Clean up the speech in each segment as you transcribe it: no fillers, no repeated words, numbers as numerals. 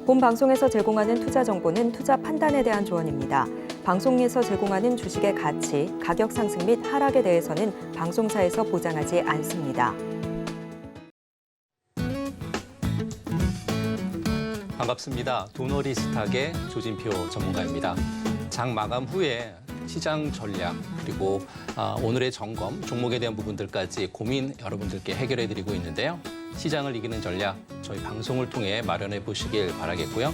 본 방송에서 제공하는 투자 정보는 투자 판단에 대한 조언입니다. 방송에서 제공하는 주식의 가치, 가격 상승 및 하락에 대해서는 방송사에서 보장하지 않습니다. 반갑습니다. 도너리스탁의 조진표 전문가입니다. 장 마감 후에 시장 전략 그리고 오늘의 점검, 종목에 대한 부분들까지 고민 여러분들께 해결해드리고 있는데요. 시장을 이기는 전략, 저희 방송을 통해 마련해 보시길 바라겠고요.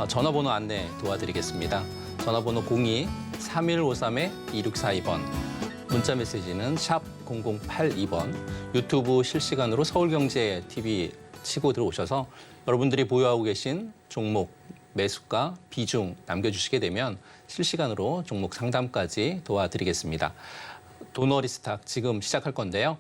전화번호 안내 도와드리겠습니다. 전화번호 02-3153-2642번, 문자 메시지는 샵 0082번, 유튜브 실시간으로 서울경제TV 치고 들어오셔서 여러분들이 보유하고 계신 종목, 매수가, 비중 남겨주시게 되면 실시간으로 종목 상담까지 도와드리겠습니다. 도너리스탁 지금 시작할 건데요.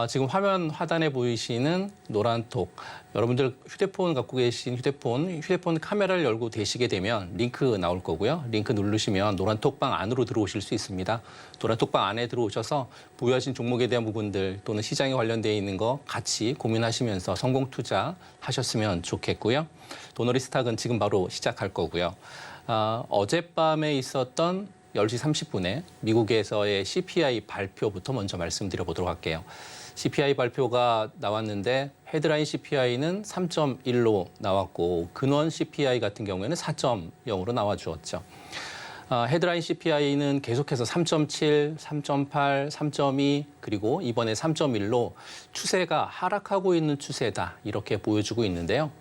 지금 화면 하단에 보이시는 노란 톡, 여러분들 휴대폰 갖고 계신 휴대폰 카메라를 열고 되시게 되면 링크 나올 거고요. 링크 누르시면 노란 톡방 안으로 들어오실 수 있습니다. 노란 톡방 안에 들어오셔서 보유하신 종목에 대한 부분들 또는 시장에 관련되어 있는 거 같이 고민하시면서 성공 투자하셨으면 좋겠고요. 도너리스탁은 지금 바로 시작할 거고요. 어젯밤에 있었던 10시 30분에 미국에서의 CPI 발표부터 먼저 말씀드려 보도록 할게요. CPI 발표가 나왔는데 헤드라인 CPI는 3.1로 나왔고 근원 CPI 같은 경우에는 4.0으로 나와 주었죠. 헤드라인 CPI는 계속해서 3.7, 3.8, 3.2 그리고 이번에 3.1로 추세가 하락하고 있는 추세다 이렇게 보여주고 있는데요.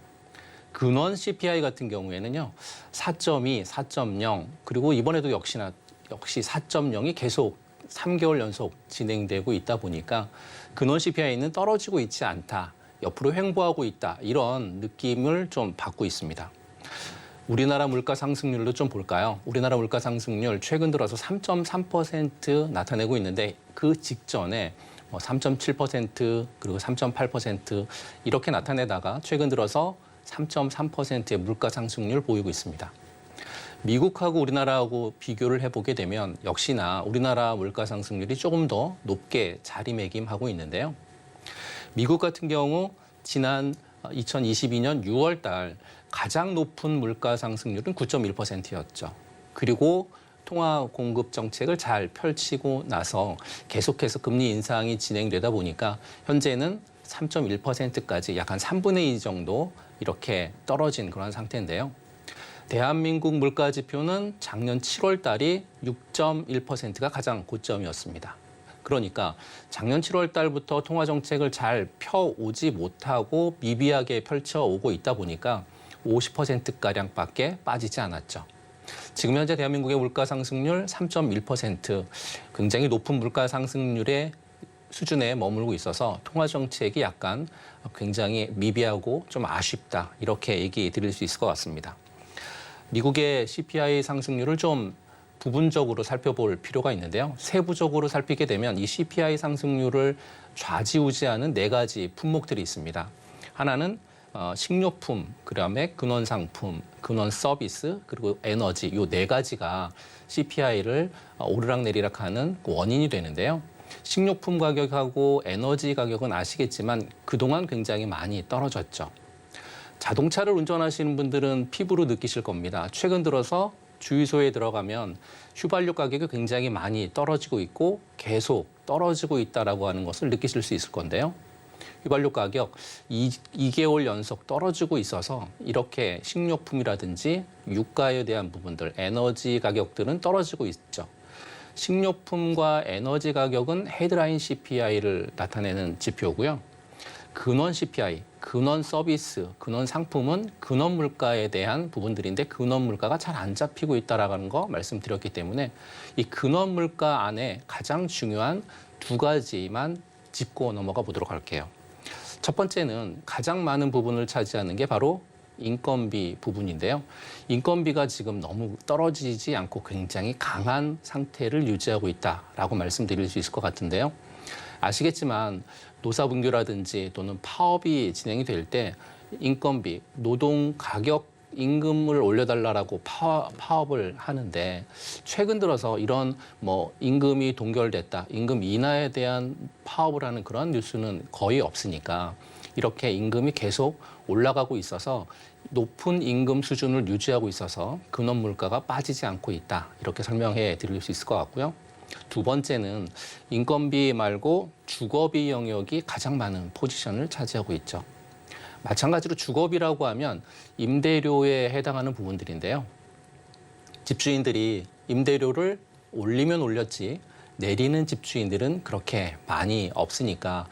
근원 CPI 같은 경우에는요. 4.2, 4.0 그리고 이번에도 역시 4.0이 계속 3개월 연속 진행되고 있다 보니까 근원 CPI는 떨어지고 있지 않다. 옆으로 횡보하고 있다. 이런 느낌을 좀 받고 있습니다. 우리나라 물가 상승률도 좀 볼까요? 우리나라 물가 상승률 최근 들어서 3.3% 나타내고 있는데 그 직전에 3.7% 그리고 3.8% 이렇게 나타내다가 최근 들어서 3.3%의 물가 상승률 보이고 있습니다. 미국하고 우리나라하고 비교를 해보게 되면 역시나 우리나라 물가 상승률이 조금 더 높게 자리매김하고 있는데요. 미국 같은 경우 지난 2022년 6월 달 가장 높은 물가 상승률은 9.1%였죠. 그리고 통화 공급 정책을 잘 펼치고 나서 계속해서 금리 인상이 진행되다 보니까 현재는 3.1%까지 약 한 3분의 2 정도 이렇게 떨어진 그런 상태인데요. 대한민국 물가 지표는 작년 7월 달이 6.1%가 가장 고점이었습니다. 그러니까 작년 7월 달부터 통화 정책을 잘 펴오지 못하고 미비하게 펼쳐오고 있다 보니까 50%가량밖에 빠지지 않았죠. 지금 현재 대한민국의 물가 상승률 3.1%, 굉장히 높은 물가 상승률의 수준에 머물고 있어서 통화 정책이 약간 굉장히 미비하고 좀 아쉽다 이렇게 얘기 드릴 수 있을 것 같습니다. 미국의 CPI 상승률을 좀 부분적으로 살펴볼 필요가 있는데요. 세부적으로 살피게 되면 이 CPI 상승률을 좌지우지하는 4가지 품목들이 있습니다. 하나는 식료품, 그다음에 근원 상품, 근원 서비스, 그리고 에너지 이 4가지가 CPI를 오르락내리락하는 원인이 되는데요. 식료품 가격하고 에너지 가격은 아시겠지만 그동안 굉장히 많이 떨어졌죠. 자동차를 운전하시는 분들은 피부로 느끼실 겁니다. 최근 들어서 주유소에 들어가면 휘발유 가격이 굉장히 많이 떨어지고 있고 계속 떨어지고 있다라고 하는 것을 느끼실 수 있을 건데요. 휘발유 가격 2개월 연속 떨어지고 있어서 이렇게 식료품이라든지 유가에 대한 부분들, 에너지 가격들은 떨어지고 있죠. 식료품과 에너지 가격은 헤드라인 CPI를 나타내는 지표고요. 근원 CPI, 근원 서비스, 근원 상품은 근원 물가에 대한 부분들인데 근원 물가가 잘 안 잡히고 있다라는 거 말씀드렸기 때문에 이 근원 물가 안에 가장 중요한 2가지만 짚고 넘어가 보도록 할게요. 첫 번째는 가장 많은 부분을 차지하는 게 바로 인건비 부분인데요. 인건비가 지금 너무 떨어지지 않고 굉장히 강한 상태를 유지하고 있다라고 말씀드릴 수 있을 것 같은데요. 아시겠지만 노사분규라든지 또는 파업이 진행이 될 때 인건비, 노동 가격 임금을 올려달라고 파업을 하는데 최근 들어서 이런 뭐 임금이 동결됐다, 임금 인하에 대한 파업을 하는 그런 뉴스는 거의 없으니까 이렇게 임금이 계속 올라가고 있어서 높은 임금 수준을 유지하고 있어서 근원 물가가 빠지지 않고 있다. 이렇게 설명해 드릴 수 있을 것 같고요. 두 번째는 인건비 말고 주거비 영역이 가장 많은 포지션을 차지하고 있죠. 마찬가지로 주거비라고 하면 임대료에 해당하는 부분들인데요. 집주인들이 임대료를 올리면 올렸지 내리는 집주인들은 그렇게 많이 없으니까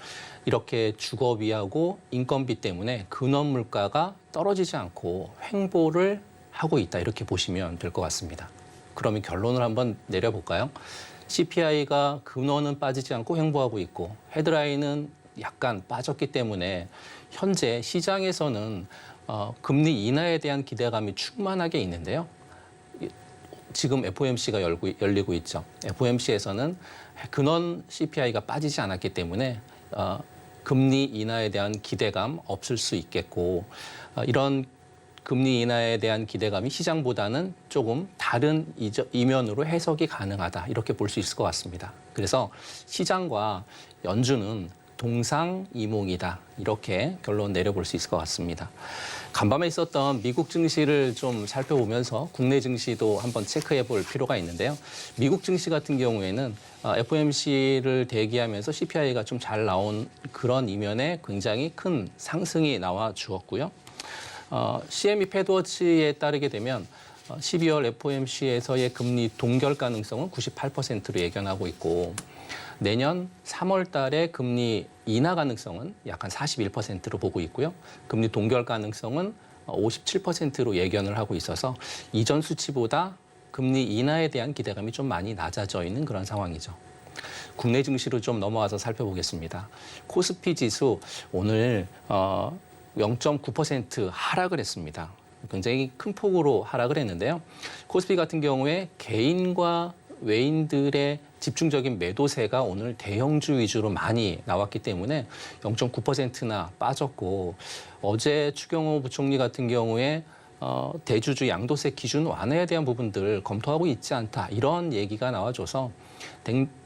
이렇게 주거비하고 인건비 때문에 근원 물가가 떨어지지 않고 횡보를 하고 있다. 이렇게 보시면 될 것 같습니다. 그러면 결론을 한번 내려볼까요? CPI가 근원은 빠지지 않고 횡보하고 있고 헤드라인은 약간 빠졌기 때문에 현재 시장에서는 금리 인하에 대한 기대감이 충만하게 있는데요. 지금 FOMC가 열리고 있죠. FOMC에서는 근원 CPI가 빠지지 않았기 때문에 금리 인하에 대한 기대감 없을 수 있겠고 이런 금리 인하에 대한 기대감이 시장보다는 조금 다른 이면으로 해석이 가능하다. 이렇게 볼 수 있을 것 같습니다. 그래서 시장과 연준은 동상이몽이다. 이렇게 결론 내려볼 수 있을 것 같습니다. 간밤에 있었던 미국 증시를 좀 살펴보면서 국내 증시도 한번 체크해 볼 필요가 있는데요. 미국 증시 같은 경우에는 FOMC를 대기하면서 CPI가 좀 잘 나온 그런 이면에 굉장히 큰 상승이 나와 주었고요. CME 패드워치에 따르게 되면 12월 FOMC에서의 금리 동결 가능성은 98%로 예견하고 있고 내년 3월 달에 금리 인하 가능성은 약 한 41%로 보고 있고요. 금리 동결 가능성은 57%로 예견을 하고 있어서 이전 수치보다 금리 인하에 대한 기대감이 좀 많이 낮아져 있는 그런 상황이죠. 국내 증시로 좀 넘어와서 살펴보겠습니다. 코스피 지수 오늘 0.9% 하락을 했습니다. 굉장히 큰 폭으로 하락을 했는데요. 코스피 같은 경우에 개인과 외인들의 집중적인 매도세가 오늘 대형주 위주로 많이 나왔기 때문에 0.9%나 빠졌고 어제 추경호 부총리 같은 경우에 대주주 양도세 기준 완화에 대한 부분들 검토하고 있지 않다. 이런 얘기가 나와줘서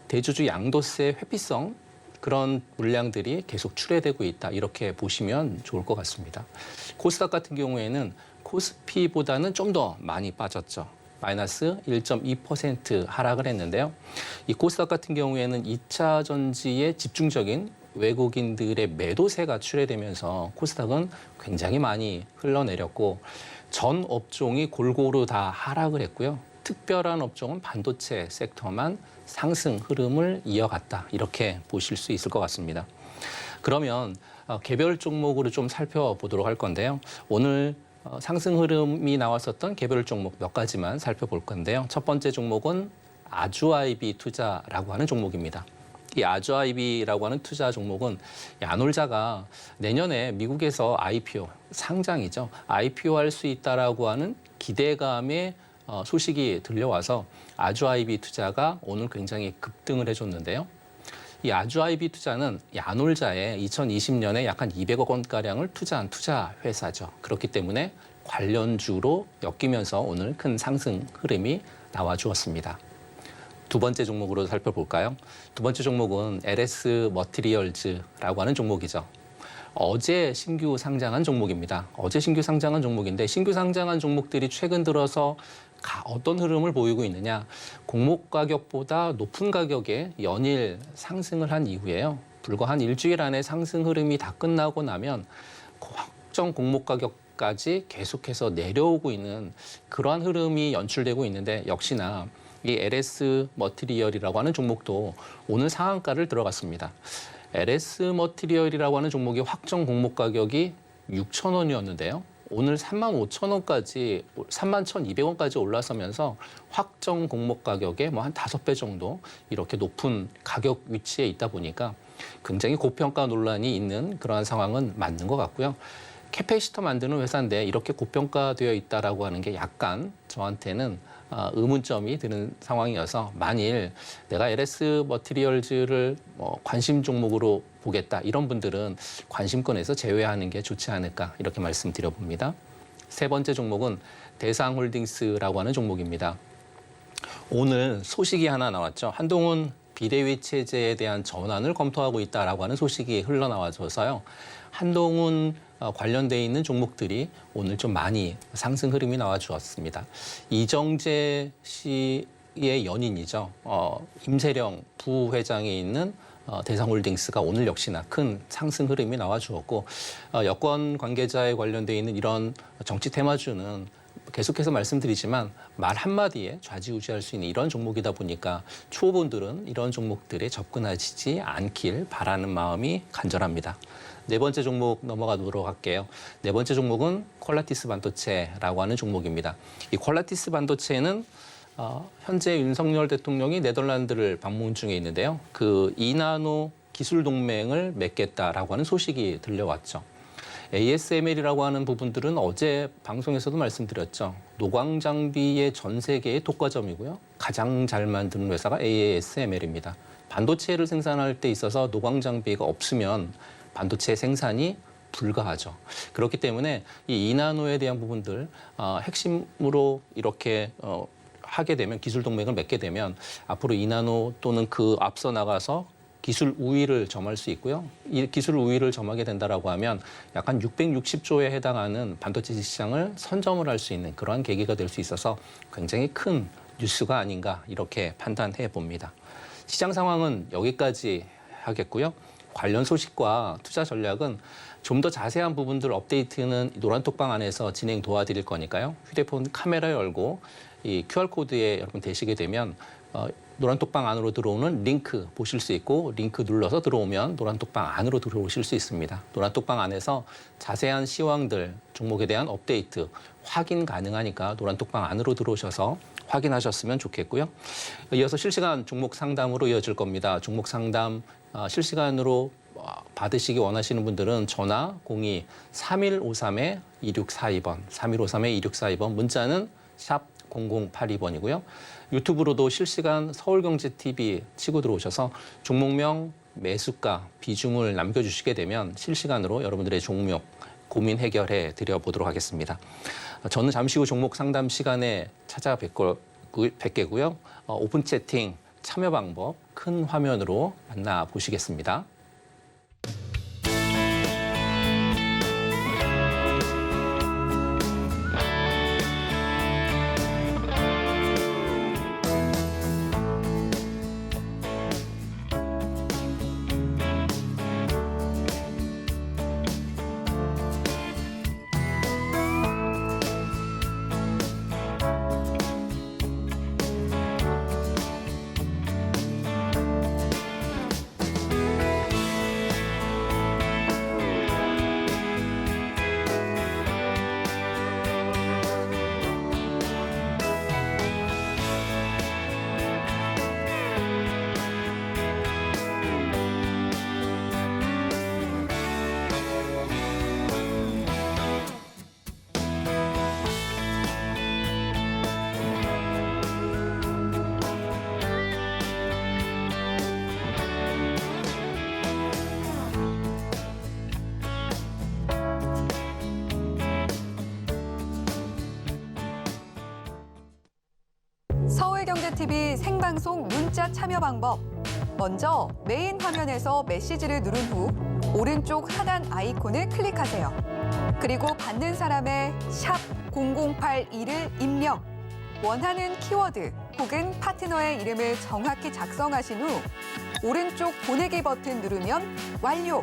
대주주 양도세 회피성 그런 물량들이 계속 출회되고 있다. 이렇게 보시면 좋을 것 같습니다. 코스닥 같은 경우에는 코스피보다는 좀 더 많이 빠졌죠. 마이너스 1.2% 하락을 했는데요. 이 코스닥 같은 경우에는 2차 전지에 집중적인 외국인들의 매도세가 출회되면서 코스닥은 굉장히 많이 흘러내렸고 전 업종이 골고루 다 하락을 했고요. 특별한 업종은 반도체 섹터만 상승 흐름을 이어갔다. 이렇게 보실 수 있을 것 같습니다. 그러면 개별 종목으로 좀 살펴보도록 할 건데요. 오늘 상승 흐름이 나왔었던 개별 종목 몇 가지만 살펴볼 건데요. 첫 번째 종목은 아주아이비 투자라고 하는 종목입니다. 이 아주아이비라고 하는 투자 종목은 야놀자가 내년에 미국에서 IPO, 상장이죠. IPO 할 수 있다라고 하는 기대감에 소식이 들려와서 아주아이비 투자가 오늘 굉장히 급등을 해줬는데요. 이 아주아이비 투자는 야놀자에 2020년에 약 한 200억 원가량을 투자한 투자 회사죠. 그렇기 때문에 관련주로 엮이면서 오늘 큰 상승 흐름이 나와 주었습니다. 두 번째 종목으로 살펴볼까요? 두 번째 종목은 LS 머티리얼즈라고 하는 종목이죠. 어제 신규 상장한 종목입니다. 어제 신규 상장한 종목인데 신규 상장한 종목들이 최근 들어서 어떤 흐름을 보이고 있느냐. 공모 가격보다 높은 가격에 연일 상승을 한 이후에요. 불과 한 일주일 안에 상승 흐름이 다 끝나고 나면 확정 공모 가격까지 계속해서 내려오고 있는 그러한 흐름이 연출되고 있는데 역시나 이 LS 머티리얼이라고 하는 종목도 오늘 상한가를 들어갔습니다. LS 머티리얼이라고 하는 종목의 확정 공모 가격이 6,000원이었는데요. 오늘 35,000원까지, 31,200원까지 올라서면서 확정 공모 가격의 뭐 한 5배 정도 이렇게 높은 가격 위치에 있다 보니까 굉장히 고평가 논란이 있는 그러한 상황은 맞는 것 같고요. 캐패시터 만드는 회사인데 이렇게 고평가되어 있다라고 하는 게 약간 저한테는 의문점이 드는 상황이어서 만일 내가 LS 머티리얼즈를 관심 종목으로 보겠다 이런 분들은 관심권에서 제외하는 게 좋지 않을까 이렇게 말씀드려봅니다. 세 번째 종목은 대상홀딩스라고 하는 종목입니다. 오늘 소식이 하나 나왔죠. 한동훈 비대위 체제에 대한 전환을 검토하고 있다라고 하는 소식이 흘러나와서요. 한동훈 관련돼 있는 종목들이 오늘 좀 많이 상승 흐름이 나와 주었습니다. 이정재 씨의 연인이죠. 임세령 부회장이 있는 대상홀딩스가 오늘 역시나 큰 상승 흐름이 나와 주었고 여권 관계자에 관련돼 있는 이런 정치 테마주는 계속해서 말씀드리지만 말 한마디에 좌지우지할 수 있는 이런 종목이다 보니까 초보분들은 이런 종목들에 접근하시지 않길 바라는 마음이 간절합니다. 네 번째 종목 넘어가도록 할게요. 네 번째 종목은 퀄라티스 반도체라고 하는 종목입니다. 이 퀄라티스 반도체는 현재 윤석열 대통령이 네덜란드를 방문 중에 있는데요. 그 2나노 기술 동맹을 맺겠다라고 하는 소식이 들려왔죠. ASML이라고 하는 부분들은 어제 방송에서도 말씀드렸죠. 노광 장비의 전 세계의 독과점이고요. 가장 잘 만드는 회사가 ASML입니다. 반도체를 생산할 때 있어서 노광 장비가 없으면 반도체 생산이 불가하죠. 그렇기 때문에 이 2나노에 대한 부분들 핵심으로 이렇게 하게 되면 기술 동맹을 맺게 되면 앞으로 2나노 또는 그 앞서 나가서 기술 우위를 점할 수 있고요. 이 기술 우위를 점하게 된다라고 하면 약간 660조에 해당하는 반도체 시장을 선점을 할 수 있는 그러한 계기가 될 수 있어서 굉장히 큰 뉴스가 아닌가 이렇게 판단해 봅니다. 시장 상황은 여기까지 하겠고요. 관련 소식과 투자 전략은 좀 더 자세한 부분들 업데이트는 노란톡방 안에서 진행 도와드릴 거니까요. 휴대폰 카메라 열고 이 QR코드에 여러분 되시게 되면 노란톡방 안으로 들어오는 링크 보실 수 있고 링크 눌러서 들어오면 노란톡방 안으로 들어오실 수 있습니다. 노란톡방 안에서 자세한 시황들, 종목에 대한 업데이트 확인 가능하니까 노란톡방 안으로 들어오셔서 확인하셨으면 좋겠고요. 이어서 실시간 종목 상담으로 이어질 겁니다. 종목 상담 실시간으로 받으시기 원하시는 분들은 전화 02-3153-2642번, 3153-2642번, 문자는 샵 0082번이고요. 유튜브로도 실시간 서울경제TV 치고 들어오셔서 종목명, 매수가, 비중을 남겨주시게 되면 실시간으로 여러분들의 종목 고민 해결해 드려보도록 하겠습니다. 저는 잠시 후 종목 상담 시간에 찾아뵙겠고요. 오픈 채팅, 참여 방법 큰 화면으로 만나보시겠습니다. 서울경제TV 생방송 문자 참여 방법. 먼저 메인 화면에서 메시지를 누른 후 오른쪽 하단 아이콘을 클릭하세요. 그리고 받는 사람의 샵 0082를 입력. 원하는 키워드 혹은 파트너의 이름을 정확히 작성하신 후 오른쪽 보내기 버튼 누르면 완료.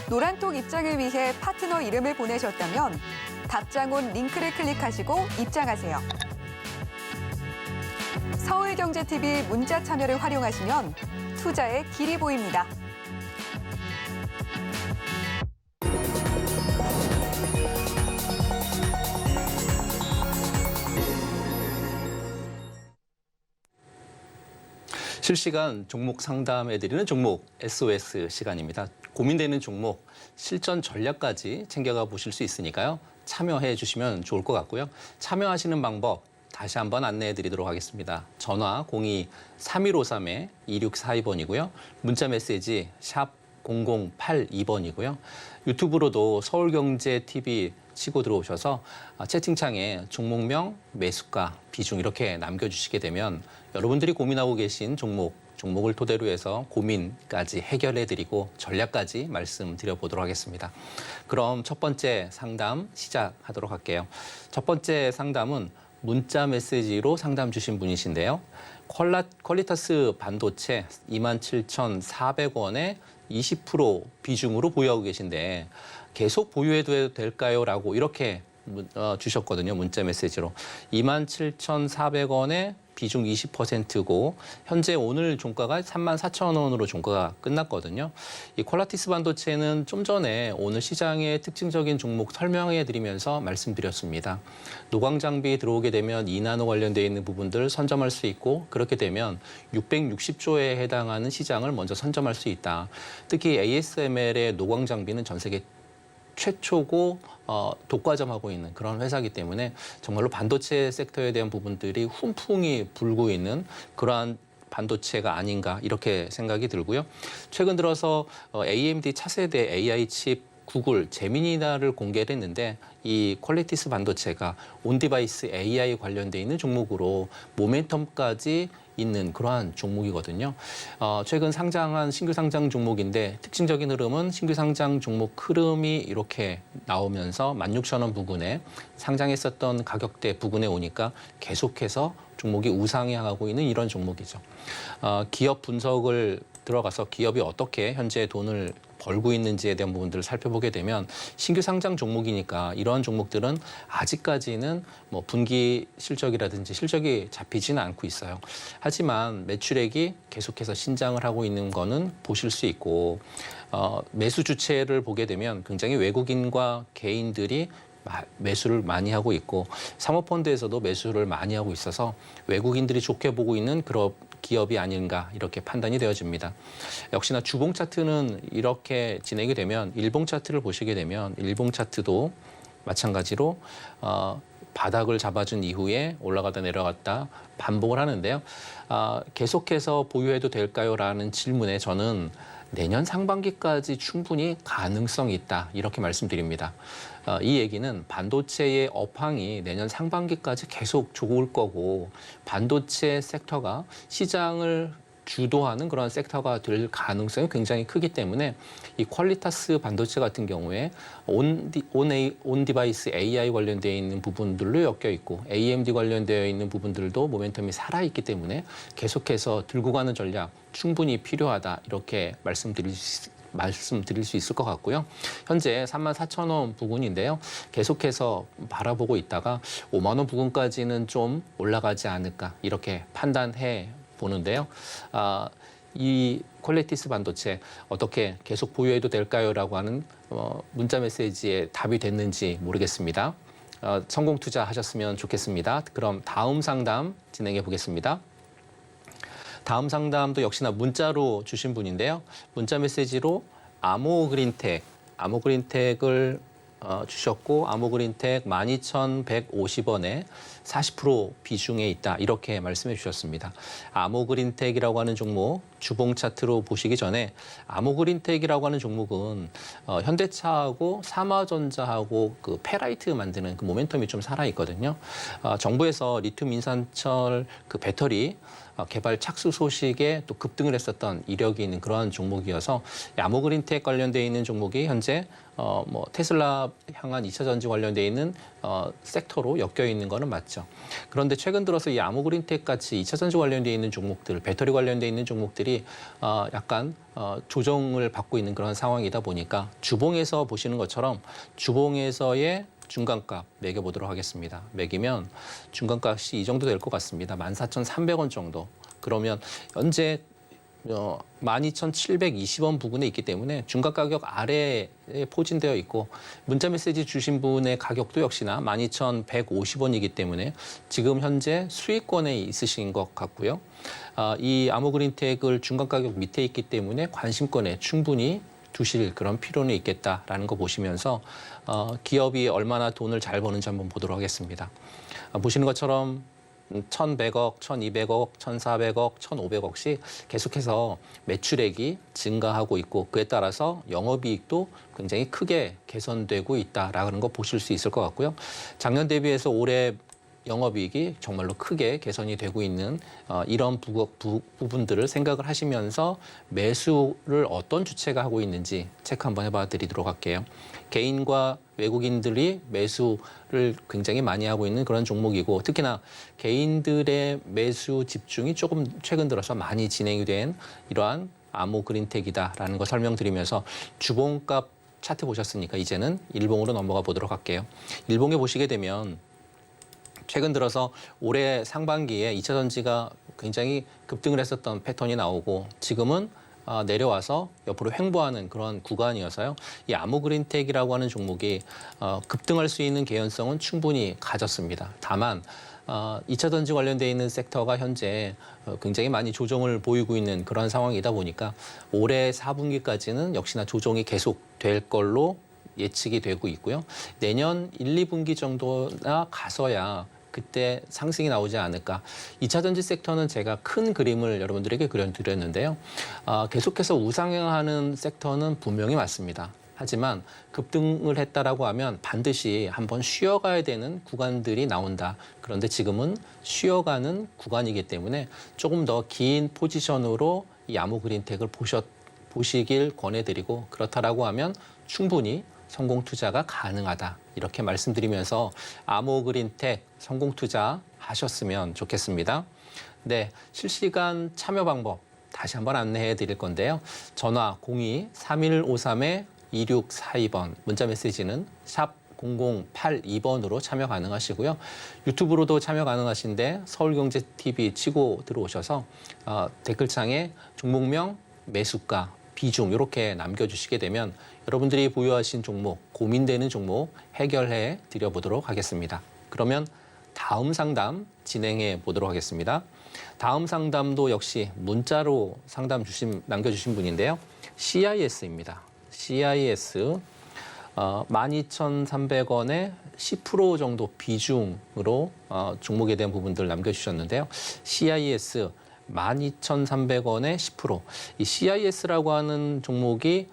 노란톡 입장을 위해 파트너 이름을 보내셨다면 답장 온 링크를 클릭하시고 입장하세요. 서울경제TV 문자 참여를 활용하시면 투자의 길이 보입니다. 실시간 종목 상담해드리는 종목 SOS 시간입니다. 고민되는 종목, 실전 전략까지 챙겨가 보실 수 있으니까요. 참여해 주시면 좋을 것 같고요. 참여하시는 방법 다시 한번 안내해 드리도록 하겠습니다. 전화 02-3153-2642번이고요. 문자 메시지 샵 샵0082번이고요. 유튜브로도 서울경제TV 치고 들어오셔서 채팅창에 종목명, 매수가, 비중 이렇게 남겨주시게 되면 여러분들이 고민하고 계신 종목을 토대로 해서 고민까지 해결해드리고 전략까지 말씀드려보도록 하겠습니다. 그럼 첫 번째 상담 시작하도록 할게요. 첫 번째 상담은 문자 메시지로 상담 주신 분이신데요. 퀄리타스 반도체 27,400원에 20% 비중으로 보유하고 계신데 계속 보유해도 될까요? 라고 이렇게 주셨거든요. 문자 메시지로. 27,400원에 비중 20%고 현재 오늘 종가가 34,000원으로 종가가 끝났거든요. 이 퀄리티스 반도체는 좀 전에 오늘 시장의 특징적인 종목 설명해 드리면서 말씀드렸습니다. 노광 장비 들어오게 되면 2나노 관련되어 있는 부분들 선점할 수 있고 그렇게 되면 660조에 해당하는 시장을 먼저 선점할 수 있다. 특히 ASML의 노광 장비는 전 세계 최초고 독과점하고 있는 그런 회사이기 때문에 정말로 반도체 섹터에 대한 부분들이 훈풍이 불고 있는 그러한 반도체가 아닌가 이렇게 생각이 들고요. 최근 들어서 AMD 차세대 AI 칩 구글 제미니나를 공개를 했는데 이 퀄리티스 반도체가 온디바이스 AI 관련돼 있는 종목으로 모멘텀까지 있는 그러한 종목이거든요. 최근 상장한 신규 상장 종목인데 특징적인 흐름은 신규 상장 종목 흐름이 이렇게 나오면서 16,000원 부근에 상장했었던 가격대 부근에 오니까 계속해서 종목이 우상향하고 있는 이런 종목이죠. 기업 분석을 들어가서 기업이 어떻게 현재 돈을 벌고 있는지에 대한 부분들을 살펴보게 되면 신규 상장 종목이니까 이러한 종목들은 아직까지는 뭐 분기 실적이라든지 실적이 잡히지는 않고 있어요. 하지만 매출액이 계속해서 신장을 하고 있는 거는 보실 수 있고 매수 주체를 보게 되면 굉장히 외국인과 개인들이 매수를 많이 하고 있고 사모펀드에서도 매수를 많이 하고 있어서 외국인들이 좋게 보고 있는 그런 기업이 아닌가 이렇게 판단이 되어집니다. 역시나 주봉 차트는 이렇게 진행이 되면 일봉 차트를 보시게 되면 일봉 차트도 마찬가지로 바닥을 잡아준 이후에 올라가다 내려갔다 반복을 하는데요. 계속해서 보유해도 될까요? 라는 질문에 저는 내년 상반기까지 충분히 가능성이 있다 이렇게 말씀드립니다. 이 얘기는 반도체의 업황이 내년 상반기까지 계속 좋을 거고 반도체 sek터가 시장을 주도하는 그런 섹터가 될 가능성이 굉장히 크기 때문에 이 퀄리타스 반도체 같은 경우에 온디바이스 AI 관련되어 있는 부분들로 엮여 있고 AMD 관련되어 있는 부분들도 모멘텀이 살아있기 때문에 계속해서 들고 가는 전략 충분히 필요하다 이렇게 말씀드릴 수 있을 것 같고요. 현재 34,000원 부근인데요. 계속해서 바라보고 있다가 5만 원 부근까지는 좀 올라가지 않을까 이렇게 판단해 보는데요. 이 퀄리티스 반도체 어떻게 계속 보유해도 될까요? 라고 하는 문자 메시지에 답이 됐는지 모르겠습니다. 성공 투자하셨으면 좋겠습니다. 그럼 다음 상담 진행해 보겠습니다. 다음 상담도 역시나 문자로 주신 분인데요. 문자 메시지로 아모그린텍을 주셨고 아모그린텍 12,150원에 40% 비중에 있다 이렇게 말씀해 주셨습니다. 아모그린텍이라고 하는 종목 주봉 차트로 보시기 전에 아모그린텍이라고 하는 종목은 현대차하고 삼화전자하고 그 페라이트 만드는 그 모멘텀이 좀 살아 있거든요. 정부에서 리튬 인산철 그 배터리 개발 착수 소식에 또 급등을 했었던 이력이 있는 그러한 종목이어서 아모그린텍 관련되어 있는 종목이 현재 뭐 테슬라 향한 2차 전지 관련되어 있는 섹터로 엮여 있는 거는 맞죠. 그런데 최근 들어서 이 아모그린텍 같이 2차 전지 관련되어 있는 종목들, 배터리 관련되어 있는 종목들이 약간 조정을 받고 있는 그런 상황이다 보니까 주봉에서 보시는 것처럼 주봉에서의 중간값 매겨보도록 하겠습니다. 매기면 중간값이 이 정도 될 것 같습니다. 14,300원 정도. 그러면 현재 12,720원 부근에 있기 때문에 중간 가격 아래에 포진되어 있고 문자 메시지 주신 분의 가격도 역시나 12,150원이기 때문에 지금 현재 수익권에 있으신 것 같고요. 이 아모그린텍을 중간 가격 밑에 있기 때문에 관심권에 충분히 두실 그런 필요는 있겠다라는 거 보시면서 기업이 얼마나 돈을 잘 버는지 한번 보도록 하겠습니다. 보시는 것처럼 1,100억, 1,200억, 1,400억, 1,500억씩 계속해서 매출액이 증가하고 있고 그에 따라서 영업이익도 굉장히 크게 개선되고 있다라는 거 보실 수 있을 것 같고요. 작년 대비해서 올해 영업이익이 정말로 크게 개선이 되고 있는 이런 부분들을 생각을 하시면서 매수를 어떤 주체가 하고 있는지 체크 한번 해봐 드리도록 할게요. 개인과 외국인들이 매수를 굉장히 많이 하고 있는 그런 종목이고 특히나 개인들의 매수 집중이 조금 최근 들어서 많이 진행이 된 이러한 아모그린텍이다라는 거 설명드리면서 주봉값 차트 보셨으니까 이제는 일봉으로 넘어가 보도록 할게요. 일봉에 보시게 되면 최근 들어서 올해 상반기에 2차 전지가 굉장히 급등을 했었던 패턴이 나오고 지금은 내려와서 옆으로 횡보하는 그런 구간이어서요. 이 아모그린텍이라고 하는 종목이 급등할 수 있는 개연성은 충분히 가졌습니다. 다만 2차 전지 관련돼 있는 섹터가 현재 굉장히 많이 조정을 보이고 있는 그런 상황이다 보니까 올해 4분기까지는 역시나 조정이 계속될 걸로 예측이 되고 있고요. 내년 1, 2분기 정도나 가서야 그때 상승이 나오지 않을까. 2차 전지 섹터는 제가 큰 그림을 여러분들에게 그려드렸는데요. 계속해서 우상향하는 섹터는 분명히 맞습니다. 하지만 급등을 했다라고 하면 반드시 한번 쉬어가야 되는 구간들이 나온다. 그런데 지금은 쉬어가는 구간이기 때문에 조금 더 긴 포지션으로 이 아모그린텍을 보시길 권해드리고 그렇다라고 하면 충분히 성공 투자가 가능하다. 이렇게 말씀드리면서 아모그린텍 성공 투자 하셨으면 좋겠습니다. 네, 실시간 참여 방법 다시 한번 안내해 드릴 건데요. 전화 02-3153-2642번, 문자 메시지는 샵 0082번으로 참여 가능하시고요. 유튜브로도 참여 가능하신데 서울경제TV 치고 들어오셔서 댓글창에 종목명, 매수가, 비중 이렇게 남겨주시게 되면 여러분들이 보유하신 종목, 고민되는 종목 해결해 드려보도록 하겠습니다. 그러면 다음 상담 진행해 보도록 하겠습니다. 다음 상담도 역시 문자로 상담 남겨주신 분인데요. CIS입니다. CIS 12,300원에 10% 정도 비중으로 종목에 대한 부분들 남겨주셨는데요. CIS 12,300원에 10%. 이 CIS라고 하는 종목이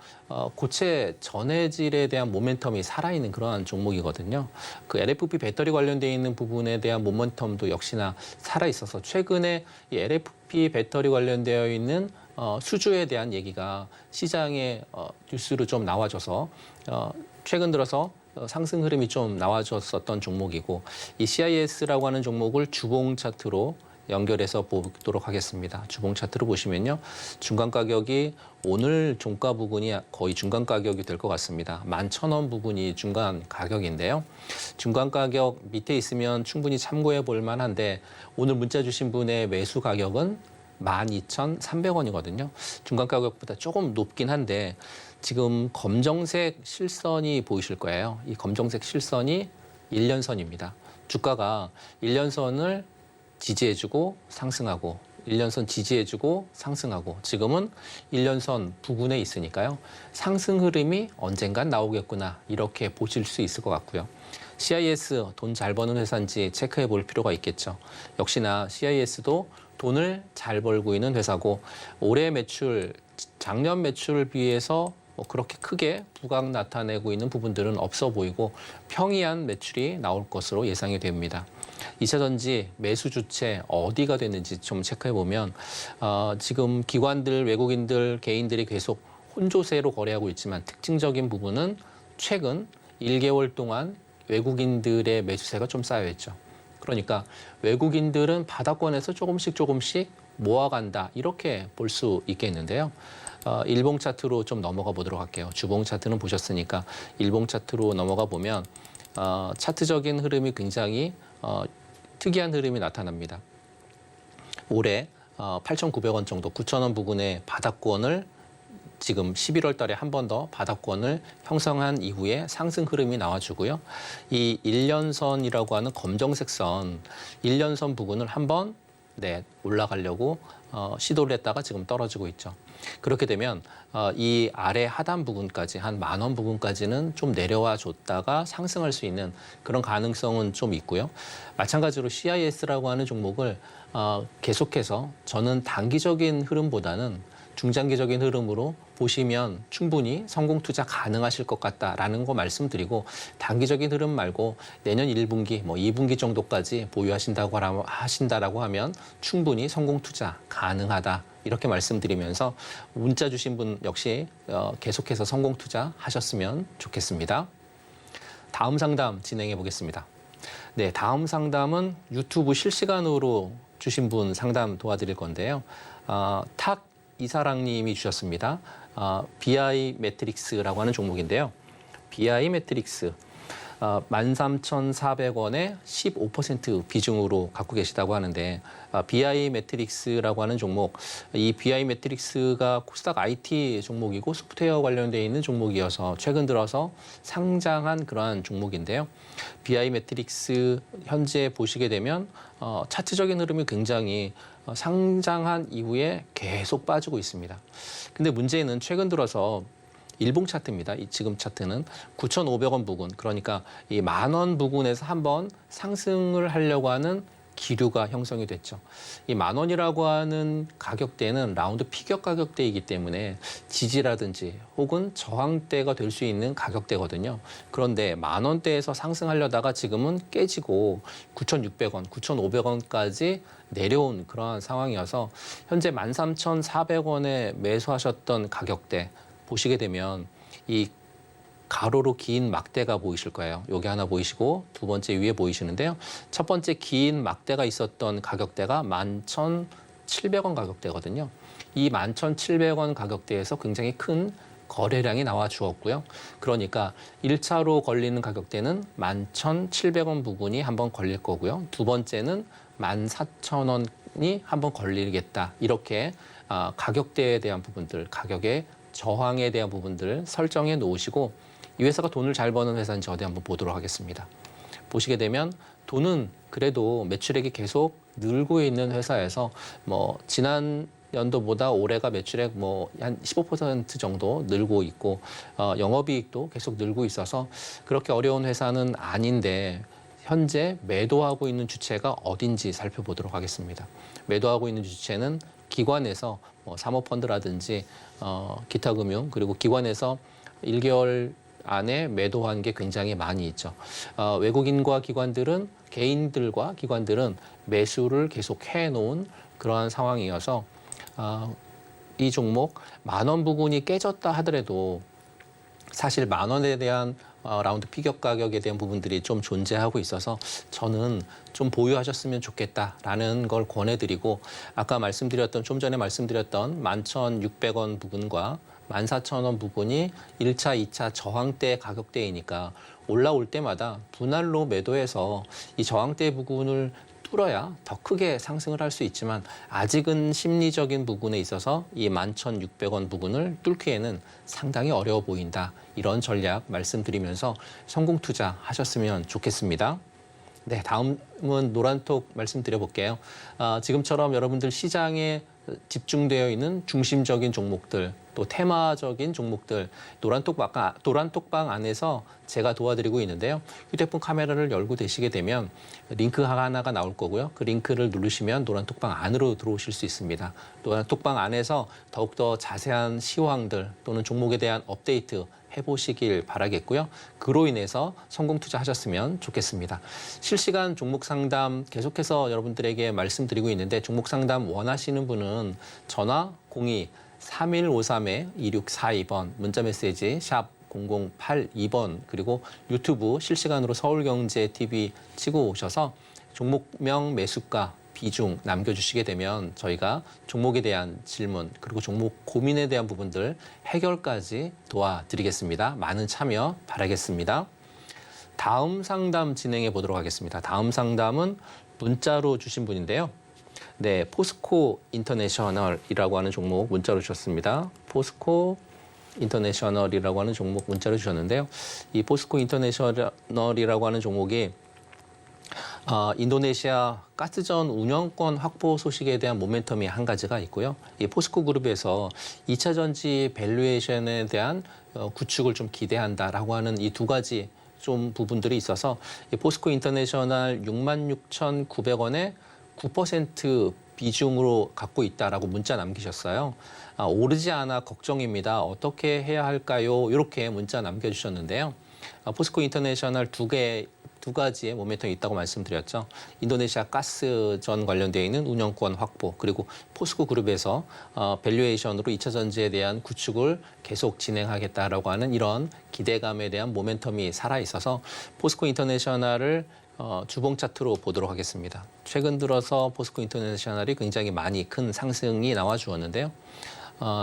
고체 전해질에 대한 모멘텀이 살아있는 그러한 종목이거든요. 그 LFP 배터리 관련되어 있는 부분에 대한 모멘텀도 역시나 살아있어서 최근에 이 LFP 배터리 관련되어 있는 수주에 대한 얘기가 시장에 뉴스로 좀 나와줘서 최근 들어서 상승 흐름이 좀 나와줬었던 종목이고 이 CIS라고 하는 종목을 주봉 차트로 연결해서 보도록 하겠습니다. 주봉 차트로 보시면요. 중간 가격이 오늘 종가 부근이 거의 중간 가격이 될 것 같습니다. 11,000원 부분이 중간 가격인데요. 중간 가격 밑에 있으면 충분히 참고해 볼 만한데 오늘 문자 주신 분의 매수 가격은 12,300원이거든요. 중간 가격보다 조금 높긴 한데 지금 검정색 실선이 보이실 거예요. 이 검정색 실선이 1년선입니다. 주가가 1년선을 지지해주고 상승하고 1년선 지지해주고 상승하고 지금은 1년선 부근에 있으니까요. 상승 흐름이 언젠간 나오겠구나 이렇게 보실 수 있을 것 같고요. CIS 돈 잘 버는 회사인지 체크해 볼 필요가 있겠죠. 역시나 CIS도 돈을 잘 벌고 있는 회사고 올해 매출, 작년 매출을 비해서 그렇게 크게 부각 나타내고 있는 부분들은 없어 보이고 평이한 매출이 나올 것으로 예상이 됩니다. 2차 전지 매수 주체 어디가 됐는지 좀 체크해 보면 지금 기관들, 외국인들, 개인들이 계속 혼조세로 거래하고 있지만 특징적인 부분은 최근 1개월 동안 외국인들의 매수세가 좀 쌓여 있죠. 그러니까 외국인들은 바닥권에서 조금씩 모아간다 이렇게 볼 수 있겠는데요. 일봉 차트로 좀 넘어가 보도록 할게요. 주봉 차트는 보셨으니까 일봉 차트로 넘어가 보면 차트적인 흐름이 굉장히 특이한 흐름이 나타납니다. 올해 8,900원 정도, 9,000원 부근의 바닥권을 지금 11월 달에 한 번 더 바닥권을 형성한 이후에 상승 흐름이 나와주고요. 이 1년선이라고 하는 검정색 선, 1년선 부근을 한번 올라가려고 시도를 했다가 지금 떨어지고 있죠. 그렇게 되면 이 아래 하단 부분까지 한 10,000원 부분까지는 좀 내려와 줬다가 상승할 수 있는 그런 가능성은 좀 있고요. 마찬가지로 CIS라고 하는 종목을 계속해서 저는 단기적인 흐름보다는 중장기적인 흐름으로 보시면 충분히 성공 투자 가능하실 것 같다라는 거 말씀드리고, 단기적인 흐름 말고 내년 1분기, 2분기 정도까지 하신다라고 하면 충분히 성공 투자 가능하다. 이렇게 말씀드리면서 문자 주신 분 역시 계속해서 성공 투자 하셨으면 좋겠습니다. 다음 상담 진행해 보겠습니다. 네, 다음 상담은 유튜브 실시간으로 주신 분 상담 도와드릴 건데요. 탁 이사랑님이 주셨습니다. BI 매트릭스라고 하는 종목인데요. BI 매트릭스 13,400원에 15% 비중으로 갖고 계시다고 하는데, BI 매트릭스라고 하는 종목, 이 BI 매트릭스가 코스닥 IT 종목이고 소프트웨어 관련되어 있는 종목이어서 최근 들어서 상장한 그러한 종목인데요. BI 매트릭스 현재 보시게 되면 차트적인 흐름이 굉장히 상장한 이후에 계속 빠지고 있습니다. 근데 문제는 최근 들어서 일봉 차트입니다. 이 지금 차트는 9,500원 부근, 그러니까 이 10,000원 부근에서 한번 상승을 하려고 하는 기류가 형성이 됐죠. 이 10,000원이라고 하는 가격대는 라운드 피격 가격대이기 때문에 지지라든지 혹은 저항대가 될 수 있는 가격대거든요. 그런데 10,000원대에서 상승하려다가 지금은 깨지고 9,600원, 9,500원까지 내려온 그러한 상황이어서 현재 13,400원에 매수하셨던 가격대 보시게 되면 이 가로로 긴 막대가 보이실 거예요. 여기 하나 보이시고 두 번째 위에 보이시는데요. 첫 번째 긴 막대가 있었던 가격대가 11,700원 가격대거든요. 이 11,700원 가격대에서 굉장히 큰 거래량이 나와 주었고요. 그러니까 1차로 걸리는 가격대는 11,700원 부근이 한번 걸릴 거고요. 두 번째는 14,000원이 한번 걸리겠다. 이렇게 가격대에 대한 부분들, 가격의 저항에 대한 부분들 설정해 놓으시고, 이 회사가 돈을 잘 버는 회사인지 어디 한번 보도록 하겠습니다. 보시게 되면 돈은 그래도 매출액이 계속 늘고 있는 회사에서 지난 연도보다 올해가 매출액 한 15% 정도 늘고 있고 영업이익도 계속 늘고 있어서 그렇게 어려운 회사는 아닌데, 현재 매도하고 있는 주체가 어딘지 살펴보도록 하겠습니다. 매도하고 있는 주체는 기관에서 사모펀드라든지 기타 금융, 그리고 기관에서 1개월 안에 매도한 게 굉장히 많이 있죠. 외국인과 기관들은, 개인들과 기관들은 매수를 계속 해놓은 그러한 상황이어서 이 종목 10,000원 부근이 깨졌다 하더라도 사실 10,000원에 대한 라운드 피격 가격에 대한 부분들이 좀 존재하고 있어서 저는 좀 보유하셨으면 좋겠다라는 걸 권해드리고, 아까 좀 전에 말씀드렸던 11,600원 부근과 14,000원 부근이 1차, 2차 저항대 가격대이니까 올라올 때마다 분할로 매도해서 이 저항대 부근을 뚫어야 더 크게 상승을 할 수 있지만, 아직은 심리적인 부분에 있어서 이 11,600원 부분을 뚫기에는 상당히 어려워 보인다. 이런 전략 말씀드리면서 성공 투자 하셨으면 좋겠습니다. 네, 다음은 노란톡 말씀드려볼게요. 지금처럼 여러분들 시장에 집중되어 있는 중심적인 종목들, 또 테마적인 종목들, 노란톡방 안에서 제가 도와드리고 있는데요. 휴대폰 카메라를 열고 계시게 되면 링크 하나가 나올 거고요. 그 링크를 누르시면 노란톡방 안으로 들어오실 수 있습니다. 노란톡방 안에서 더욱더 자세한 시황들 또는 종목에 대한 업데이트 해보시길 바라겠고요. 그로 인해서 성공 투자하셨으면 좋겠습니다. 실시간 종목 상담 계속해서 여러분들에게 말씀드리고 있는데, 종목 상담 원하시는 분은 전화 02-3153-2642번, 문자 메시지 샵 0082번, 그리고 유튜브 실시간으로 서울경제TV 치고 오셔서 종목명, 매수가, 비중 남겨주시게 되면 저희가 종목에 대한 질문, 그리고 종목 고민에 대한 부분들 해결까지 도와드리겠습니다. 많은 참여 바라겠습니다. 다음 상담 진행해 보도록 하겠습니다. 다음 상담은 문자로 주신 분인데요. 네, 포스코 인터내셔널이라고 하는 종목 문자로 주셨습니다. 포스코 인터내셔널이라고 하는 종목 문자로 주셨는데요. 이 포스코 인터내셔널이라고 하는 종목이 인도네시아 가스전 운영권 확보 소식에 대한 모멘텀이 한 가지가 있고요. 이 포스코 그룹에서 2차 전지 밸류에이션에 대한 구축을 좀 기대한다라고 하는 이 두 가지 좀 부분들이 있어서 이 포스코 인터내셔널 66,900원에 9% 비중으로 갖고 있다라고 문자 남기셨어요. 오르지 않아 걱정입니다. 어떻게 해야 할까요? 이렇게 문자 남겨주셨는데요. 포스코 인터내셔널 두 가지의 모멘텀이 있다고 말씀드렸죠. 인도네시아 가스전 관련되어 있는 운영권 확보, 그리고 포스코 그룹에서 밸류에이션으로 2차 전지에 대한 구축을 계속 진행하겠다라고 하는 이런 기대감에 대한 모멘텀이 살아있어서 포스코 인터내셔널을 주봉 차트로 보도록 하겠습니다. 최근 들어서 포스코 인터내셔널이 굉장히 많이 큰 상승이 나와 주었는데요.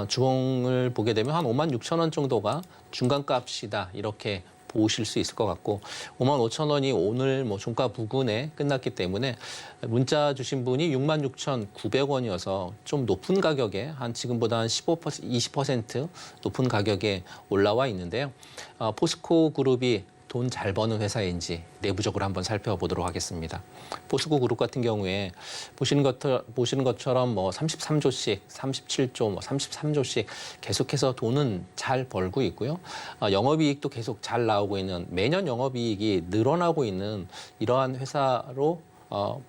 주봉을 보게 되면 한 56,000원 정도가 중간값이다 이렇게 보실 수 있을 것 같고 55,000원이 오늘 종가 부근에 끝났기 때문에 문자 주신 분이 66,900원이어서 좀 높은 가격에 한 지금보다 한 15%, 20% 높은 가격에 올라와 있는데요. 포스코 그룹이 돈 잘 버는 회사인지 내부적으로 한번 살펴보도록 하겠습니다. 포스코 그룹 같은 경우에 보시는 것처럼 33조씩, 37조, 33조씩 계속해서 돈은 잘 벌고 있고요. 영업이익도 계속 잘 나오고 있는 매년 영업이익이 늘어나고 있는 이러한 회사로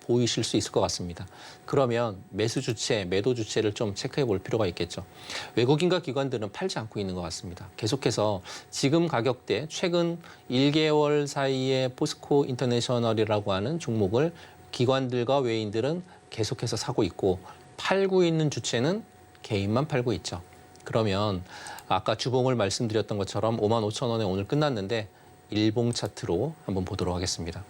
보이실 수 있을 것 같습니다. 그러면 매수 주체, 매도 주체를 좀 체크해 볼 필요가 있겠죠. 외국인과 기관들은 팔지 않고 있는 것 같습니다. 계속해서 지금 가격대 최근 1개월 사이에 포스코 인터내셔널이라고 하는 종목을 기관들과 외인들은 계속해서 사고 있고 팔고 있는 주체는 개인만 팔고 있죠. 그러면 아까 주봉을 말씀드렸던 것처럼 55,000원에 오늘 끝났는데 일봉 차트로 한번 보도록 하겠습니다.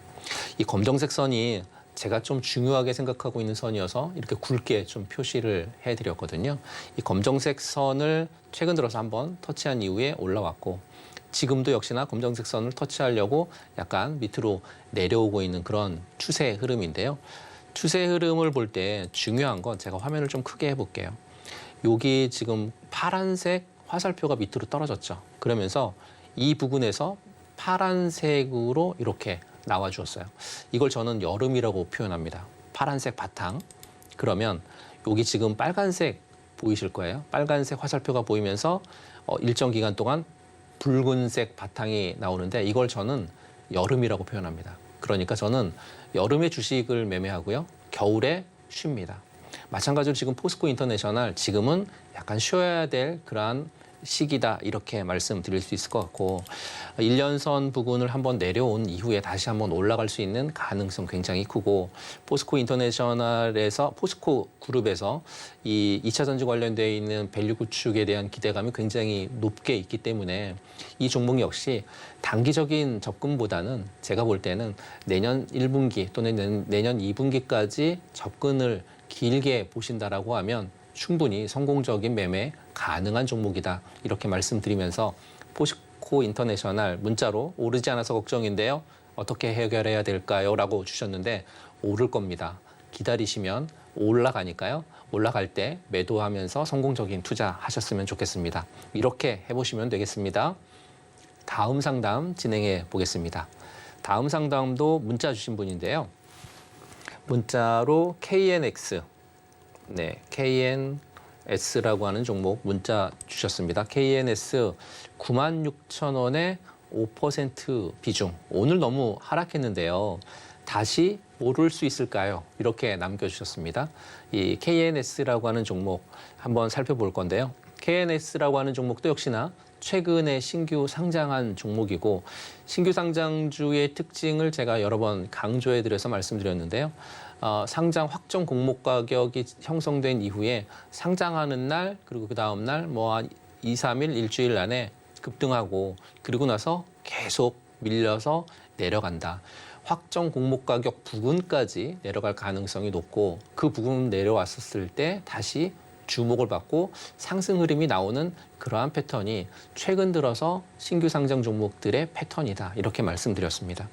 이 검정색 선이 제가 좀 중요하게 생각하고 있는 선이어서 이렇게 굵게 좀 표시를 해드렸거든요. 이 검정색 선을 최근 들어서 한번 터치한 이후에 올라왔고 지금도 역시나 검정색 선을 터치하려고 약간 밑으로 내려오고 있는 그런 추세 흐름인데요. 추세 흐름을 볼 때 중요한 건 제가 화면을 좀 크게 해볼게요. 여기 지금 파란색 화살표가 밑으로 떨어졌죠. 그러면서 이 부분에서 파란색으로 이렇게 나와 주었어요. 이걸 저는 여름이라고 표현합니다. 파란색 바탕. 그러면 여기 지금 빨간색 보이실 거예요. 빨간색 화살표가 보이면서 일정 기간 동안 붉은색 바탕이 나오는데 이걸 저는 여름이라고 표현합니다. 그러니까 저는 여름에 주식을 매매하고요. 겨울에 쉽니다. 마찬가지로 지금 포스코 인터내셔널 지금은 약간 쉬어야 될 그러한 시기다 이렇게 말씀드릴 수 있을 것 같고 1년선 부근을 한번 내려온 이후에 다시 한번 올라갈 수 있는 가능성 굉장히 크고 포스코 인터내셔널에서 포스코 그룹에서 이 2차 전지 관련되어 있는 밸류 구축에 대한 기대감이 굉장히 높게 있기 때문에 이 종목 역시 단기적인 접근보다는 제가 볼 때는 내년 1분기 또는 내년 2분기까지 접근을 길게 보신다라고 하면 충분히 성공적인 매매 가능한 종목이다. 이렇게 말씀드리면서 포스코 인터내셔널 문자로 오르지 않아서 걱정인데요. 어떻게 해결해야 될까요? 라고 주셨는데 오를 겁니다. 기다리시면 올라가니까요. 올라갈 때 매도하면서 성공적인 투자하셨으면 좋겠습니다. 이렇게 해보시면 되겠습니다. 다음 상담 진행해 보겠습니다. 다음 상담도 문자 주신 분인데요. 문자로 KNX. 네, KNS라고 하는 종목 문자 주셨습니다. KNS 96,000원에 5% 비중. 오늘 너무 하락했는데요. 다시 오를 수 있을까요? 이렇게 남겨주셨습니다. 이 KNS라고 하는 종목 한번 살펴볼 건데요. KNS라고 하는 종목도 역시나 최근에 신규 상장한 종목이고 신규 상장주의 특징을 제가 여러 번 강조해드려서 말씀드렸는데요. 상장 확정 공모 가격이 형성된 이후에 상장하는 날 그리고 그 다음 날 한 2, 3일 일주일 안에 급등하고 그리고 나서 계속 밀려서 내려간다. 확정 공모 가격 부근까지 내려갈 가능성이 높고 그 부근 내려왔었을 때 다시 주목을 받고 상승 흐름이 나오는 그러한 패턴이 최근 들어서 신규 상장 종목들의 패턴이다. 이렇게 말씀드렸습니다.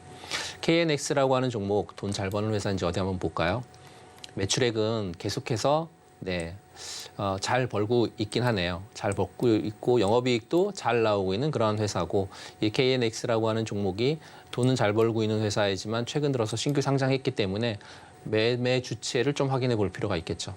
KNX라고 하는 종목 돈 잘 버는 회사인지 어디 한번 볼까요? 매출액은 계속해서 잘 벌고 있긴 하네요. 잘 벌고 있고 영업이익도 잘 나오고 있는 그런 회사고 이 KNX라고 하는 종목이 돈은 잘 벌고 있는 회사이지만 최근 들어서 신규 상장했기 때문에 매매 주체를 좀 확인해 볼 필요가 있겠죠.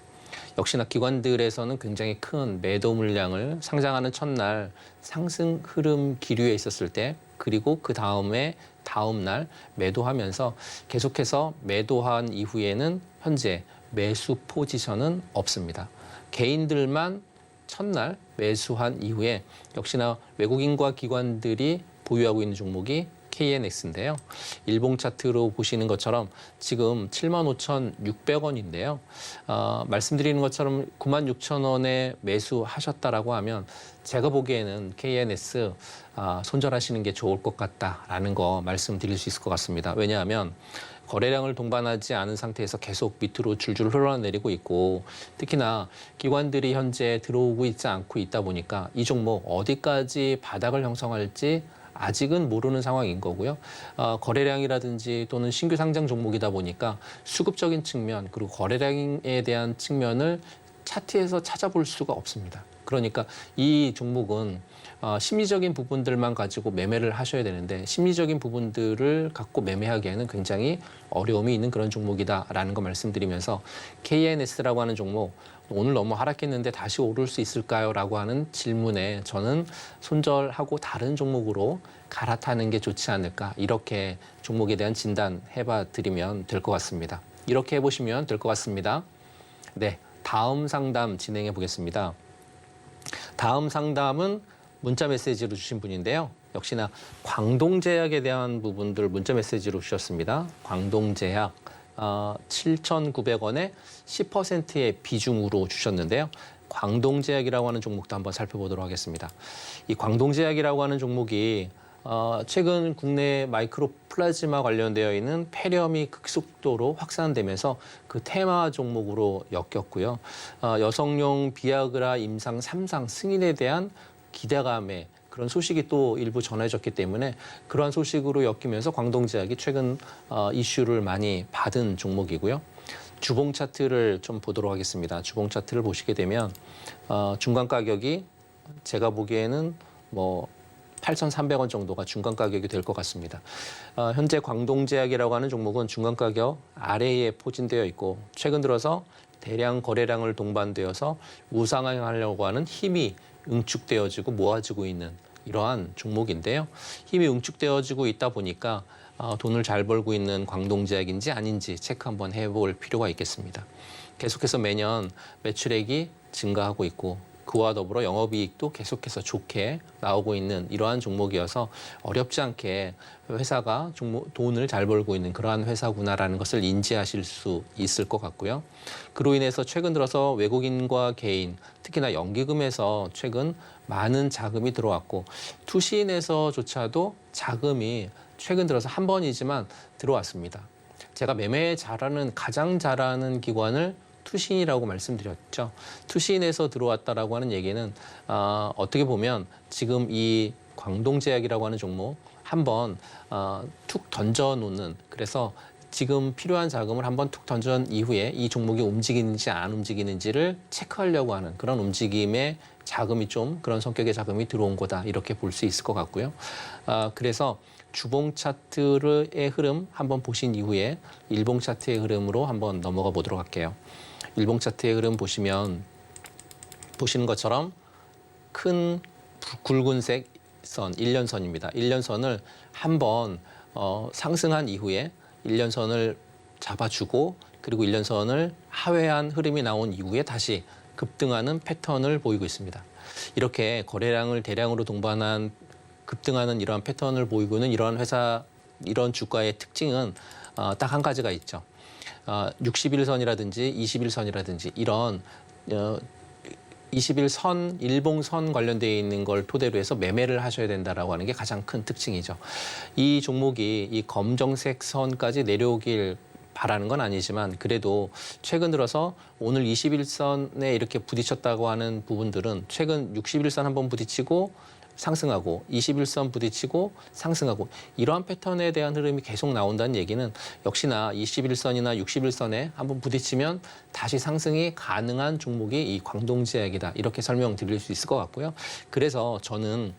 역시나 기관들에서는 굉장히 큰 매도 물량을 상장하는 첫날 상승 흐름 기류에 있었을 때 그리고 그 다음에 다음 날 매도하면서 계속해서 매도한 이후에는 현재 매수 포지션은 없습니다. 개인들만 첫날 매수한 이후에 역시나 외국인과 기관들이 보유하고 있는 종목이 KNX인데요. 일봉 차트로 보시는 것처럼 지금 75,600원인데요. 말씀드리는 것처럼 96,000원에 매수하셨다라고 하면 제가 보기에는 KNX 손절하시는 게 좋을 것 같다라는 거 말씀드릴 수 있을 것 같습니다. 왜냐하면 거래량을 동반하지 않은 상태에서 계속 밑으로 줄줄 흘러내리고 있고 특히나 기관들이 현재 들어오고 있지 않고 있다 보니까 이 종목 어디까지 바닥을 형성할지 아직은 모르는 상황인 거고요. 거래량이라든지 또는 신규 상장 종목이다 보니까 수급적인 측면 그리고 거래량에 대한 측면을 차트에서 찾아볼 수가 없습니다. 그러니까 이 종목은 심리적인 부분들만 가지고 매매를 하셔야 되는데 심리적인 부분들을 갖고 매매하기에는 굉장히 어려움이 있는 그런 종목이다라는 거 말씀드리면서 KNS라고 하는 종목 오늘 너무 하락했는데 다시 오를 수 있을까요? 라고 하는 질문에 저는 손절하고 다른 종목으로 갈아타는 게 좋지 않을까 이렇게 종목에 대한 진단해봐 드리면 될 것 같습니다. 이렇게 해보시면 될 것 같습니다. 네, 다음 상담 진행해 보겠습니다. 다음 상담은 문자 메시지로 주신 분인데요. 역시나 광동제약에 대한 부분들 문자 메시지로 주셨습니다. 광동제약 7,900원에 10%의 비중으로 주셨는데요. 광동제약이라고 하는 종목도 한번 살펴보도록 하겠습니다. 이 광동제약이라고 하는 종목이 최근 국내 마이크로 플라즈마 관련되어 있는 폐렴이 급속도로 확산되면서 그 테마 종목으로 엮였고요. 여성용 비아그라 임상 3상 승인에 대한 기대감에 그런 소식이 또 일부 전해졌기 때문에 그러한 소식으로 엮이면서 광동제약이 최근 이슈를 많이 받은 종목이고요. 주봉 차트를 좀 보도록 하겠습니다. 주봉 차트를 보시게 되면 중간 가격이 제가 보기에는 뭐 8,300원 정도가 중간 가격이 될 것 같습니다. 현재 광동제약이라고 하는 종목은 중간 가격 아래에 포진되어 있고 최근 들어서 대량 거래량을 동반되어서 우상향하려고 하는 힘이 응축되어지고 모아지고 있는 이러한 종목인데요. 힘이 응축되어지고 있다 보니까 돈을 잘 벌고 있는 광동제약인지 아닌지 체크 한번 해볼 필요가 있겠습니다. 계속해서 매년 매출액이 증가하고 있고 그와 더불어 영업이익도 계속해서 좋게 나오고 있는 이러한 종목이어서 어렵지 않게 회사가 돈을 잘 벌고 있는 그러한 회사구나라는 것을 인지하실 수 있을 것 같고요. 그로 인해서 최근 들어서 외국인과 개인, 특히나 연기금에서 최근 많은 자금이 들어왔고 투신에서조차도 자금이 최근 들어서 한 번이지만 들어왔습니다. 제가 매매 가장 잘하는 기관을 투신이라고 말씀드렸죠. 투신에서 들어왔다라고 하는 얘기는 어떻게 보면 지금 이 광동제약이라고 하는 종목 한번 툭 던져놓는 그래서 지금 필요한 자금을 한번 툭 던져놓은 이후에 이 종목이 움직이는지 안 움직이는지를 체크하려고 하는 그런 움직임의 자금이 좀 그런 성격의 자금이 들어온 거다 이렇게 볼 수 있을 것 같고요. 그래서 주봉 차트의 흐름 한번 보신 이후에 일봉 차트의 흐름으로 한번 넘어가 보도록 할게요. 일봉 차트의 흐름 보시는 것처럼 큰 굵은색 선, 1년선입니다. 1년선을 한번 상승한 이후에 1년선을 잡아주고 그리고 1년선을 하회한 흐름이 나온 이후에 다시 급등하는 패턴을 보이고 있습니다. 이렇게 거래량을 대량으로 동반한 급등하는 이러한 패턴을 보이고 있는 이러한 회사, 이런 주가의 특징은 딱 한 가지가 있죠. 60일선이라든지 21선이라든지 이런 21선, 일봉선 관련되어 있는 걸 토대로 해서 매매를 하셔야 된다라고 하는 게 가장 큰 특징이죠. 이 종목이 이 검정색 선까지 내려오길 바라는 건 아니지만 그래도 최근 들어서 오늘 21선에 이렇게 부딪혔다고 하는 부분들은 최근 61선 한번 부딪히고 상승하고 21선 부딪히고 상승하고 이러한 패턴에 대한 흐름이 계속 나온다는 얘기는 역시나 21선이나 61선에 한번 부딪히면 다시 상승이 가능한 종목이 이 광동제약이다. 이렇게 설명드릴 수 있을 것 같고요. 그래서 저는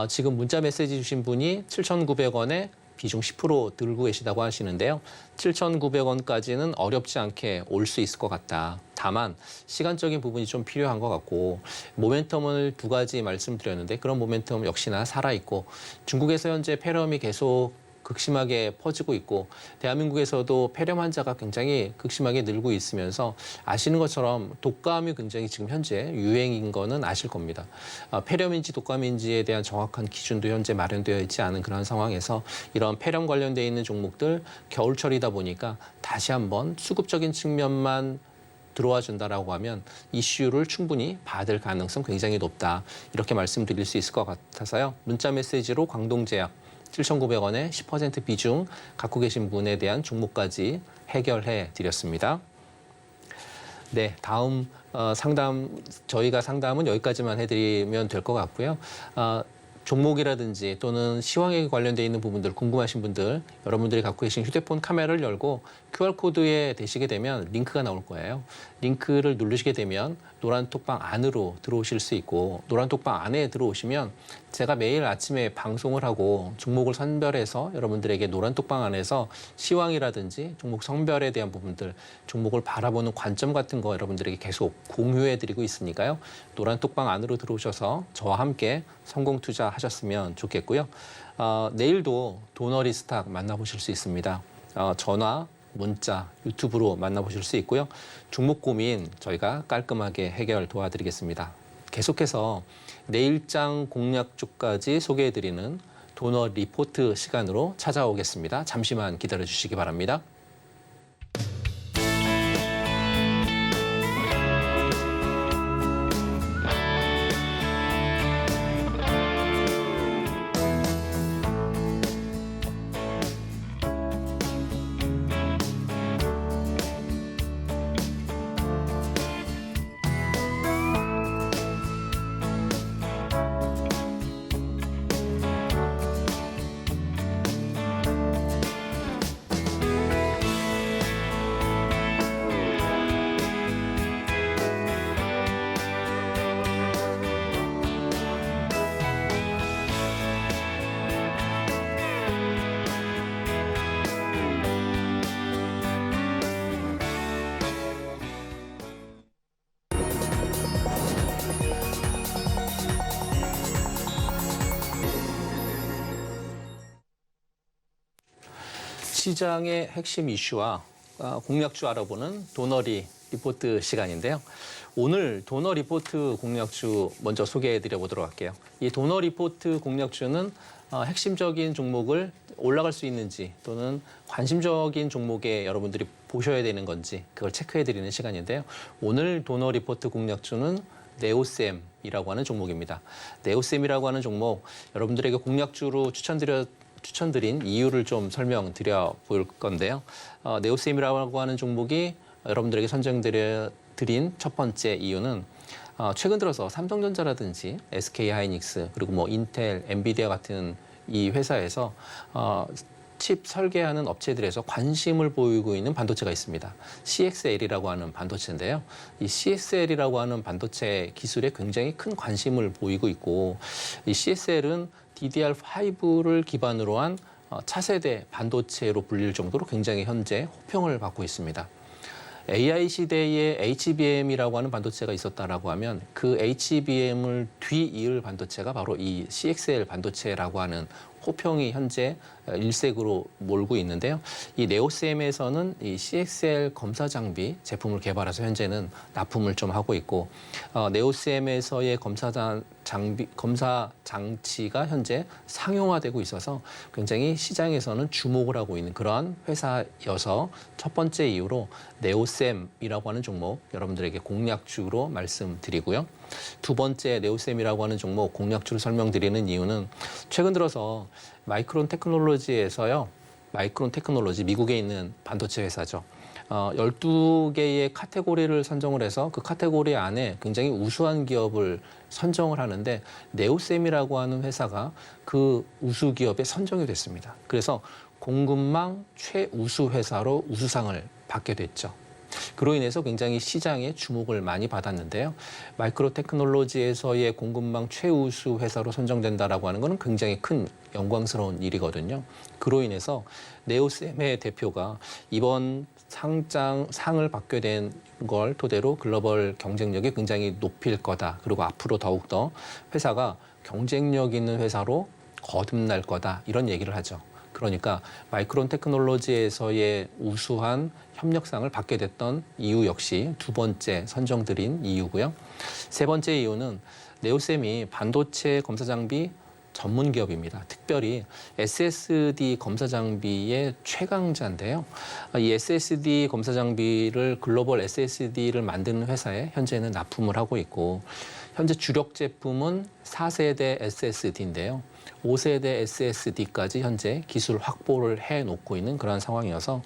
지금 문자 메시지 주신 분이 7,900원에 비중 10% 들고 계시다고 하시는데요. 7,900원까지는 어렵지 않게 올 수 있을 것 같다. 다만 시간적인 부분이 좀 필요한 것 같고 모멘텀을 두 가지 말씀드렸는데 그런 모멘텀 역시나 살아있고 중국에서 현재 폐렴이 계속 극심하게 퍼지고 있고 대한민국에서도 폐렴 환자가 굉장히 극심하게 늘고 있으면서 아시는 것처럼 독감이 굉장히 지금 현재 유행인 거는 아실 겁니다. 폐렴인지 독감인지에 대한 정확한 기준도 현재 마련되어 있지 않은 그런 상황에서 이런 폐렴 관련되어 있는 종목들 겨울철이다 보니까 다시 한번 수급적인 측면만 들어와 준다라고 하면 이슈를 충분히 받을 가능성 굉장히 높다. 이렇게 말씀드릴 수 있을 것 같아서요. 문자 메시지로 광동제약 7,900원에 10% 비중 갖고 계신 분에 대한 종목까지 해결해 드렸습니다. 네, 다음 저희가 상담은 여기까지만 해드리면 될 것 같고요. 종목이라든지 또는 시황에 관련되어 있는 부분들 궁금하신 분들 여러분들이 갖고 계신 휴대폰 카메라를 열고 QR코드에 대시게 되면 링크가 나올 거예요. 링크를 누르시게 되면 노란 톡방 안으로 들어오실 수 있고 노란 톡방 안에 들어오시면 제가 매일 아침에 방송을 하고 종목을 선별해서 여러분들에게 노란 톡방 안에서 시황이라든지 종목 성별에 대한 부분들 종목을 바라보는 관점 같은 거 여러분들에게 계속 공유해드리고 있으니까요. 노란 톡방 안으로 들어오셔서 저와 함께 성공 투자하셨으면 좋겠고요. 내일도 도너리 스탁 만나보실 수 있습니다. 전화, 문자, 유튜브로 만나보실 수 있고요. 종목 고민 저희가 깔끔하게 해결 도와드리겠습니다. 계속해서 내일장 공략주까지 소개해드리는 도너 리포트 시간으로 찾아오겠습니다. 잠시만 기다려주시기 바랍니다. 시장의 핵심 이슈와 공략주 알아보는 도너리 리포트 시간인데요. 오늘 도너 리포트 공략주 먼저 소개해드려 보도록 할게요. 이 도너 리포트 공략주는 핵심적인 종목을 올라갈 수 있는지 또는 관심적인 종목에 여러분들이 보셔야 되는 건지 그걸 체크해드리는 시간인데요. 오늘 도너 리포트 공략주는 네오셈이라고 하는 종목입니다. 네오셈이라고 하는 종목 여러분들에게 공략주로 추천드린 이유를 좀 설명드려 볼 건데요. 네오셈이라고 하는 종목이 여러분들에게 선정드린 첫 번째 이유는 최근 들어서 삼성전자라든지 SK하이닉스 그리고 뭐 인텔, 엔비디아 같은 이 회사에서 칩 설계하는 업체들에서 관심을 보이고 있는 반도체가 있습니다. CXL이라고 하는 반도체인데요. 이 CXL이라고 하는 반도체 기술에 굉장히 큰 관심을 보이고 있고 이 CXL은 DDR5를 기반으로 한 차세대 반도체로 불릴 정도로 굉장히 현재 호평을 받고 있습니다. AI 시대에 HBM이라고 하는 반도체가 있었다라고 하면 그 HBM을 뒤이을 반도체가 바로 이 CXL 반도체라고 하는 호평이 현재 일색으로 몰고 있는데요. 이 네오셈에서는 이 CXL 검사 장비 제품을 개발해서 현재는 납품을 좀 하고 있고 네오셈에서의 검사 장치가 현재 상용화되고 있어서 굉장히 시장에서는 주목을 하고 있는 그러한 회사여서 첫 번째 이유로 네오셈이라고 하는 종목 여러분들에게 공략주로 말씀드리고요. 두 번째 네오셈이라고 하는 종목 공략주를 설명드리는 이유는 최근 들어서 마이크론 테크놀로지에서요. 마이크론 테크놀로지 미국에 있는 반도체 회사죠. 12개의 카테고리를 선정을 해서 그 카테고리 안에 굉장히 우수한 기업을 선정을 하는데 네오셈이라고 하는 회사가 그 우수 기업에 선정이 됐습니다. 그래서 공급망 최우수 회사로 우수상을 받게 됐죠. 그로 인해서 굉장히 시장에 주목을 많이 받았는데요. 마이크로 테크놀로지에서의 공급망 최우수 회사로 선정된다라고 하는 것은 굉장히 큰 영광스러운 일이거든요. 그로 인해서 네오셈의 대표가 이번 상을 받게 된 걸 토대로 글로벌 경쟁력이 굉장히 높일 거다. 그리고 앞으로 더욱더 회사가 경쟁력 있는 회사로 거듭날 거다. 이런 얘기를 하죠. 그러니까 마이크론 테크놀로지에서의 우수한 협력상을 받게 됐던 이유 역시 두 번째 선정드린 이유고요. 세 번째 이유는 네오셈이 반도체 검사 장비 전문 기업입니다. 특별히 SSD 검사 장비의 최강자인데요. 이 SSD 검사 장비를 글로벌 SSD를 만드는 회사에 현재는 납품을 하고 있고 현재 주력 제품은 4세대 SSD인데요. 5세대 SSD까지 현재 기술 확보를 해놓고 있는 그런 상황이어서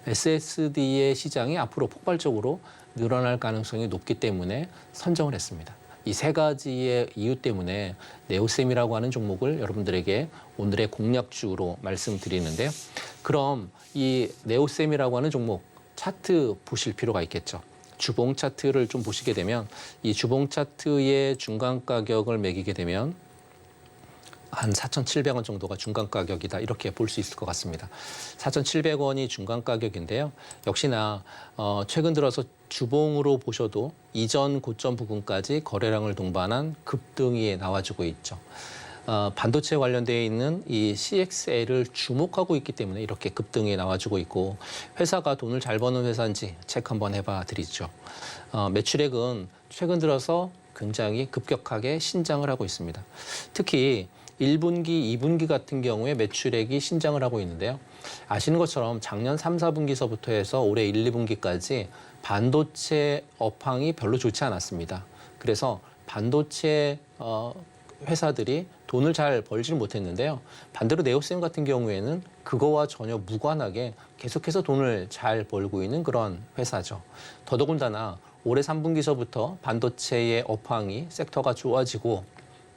SSD의 시장이 앞으로 폭발적으로 늘어날 가능성이 높기 때문에 선정을 했습니다. 이 세 가지의 이유 때문에 네오셈이라고 하는 종목을 여러분들에게 오늘의 공략주로 말씀드리는데요. 그럼 이 네오셈이라고 하는 종목 차트 보실 필요가 있겠죠. 주봉 차트를 좀 보시게 되면 이 주봉 차트의 중간 가격을 매기게 되면 한 4,700원 정도가 중간 가격이다 이렇게 볼 수 있을 것 같습니다. 4,700원이 중간 가격인데요. 역시나 최근 들어서 주봉으로 보셔도 이전 고점 부근까지 거래량을 동반한 급등이 나와주고 있죠. 반도체 관련되어 있는 이 CXL을 주목하고 있기 때문에 이렇게 급등이 나와주고 있고 회사가 돈을 잘 버는 회사인지 체크 한번 해봐 드리죠. 매출액은 최근 들어서 굉장히 급격하게 신장을 하고 있습니다. 특히 1분기, 2분기 같은 경우에 매출액이 신장을 하고 있는데요. 아시는 것처럼 작년 3, 4분기서부터 해서 올해 1, 2분기까지 반도체 업황이 별로 좋지 않았습니다. 그래서 반도체 회사들이 돈을 잘 벌지를 못했는데요. 반대로 네오셈 같은 경우에는 그거와 전혀 무관하게 계속해서 돈을 잘 벌고 있는 그런 회사죠. 더더군다나 올해 3분기서부터 반도체의 업황이 섹터가 좋아지고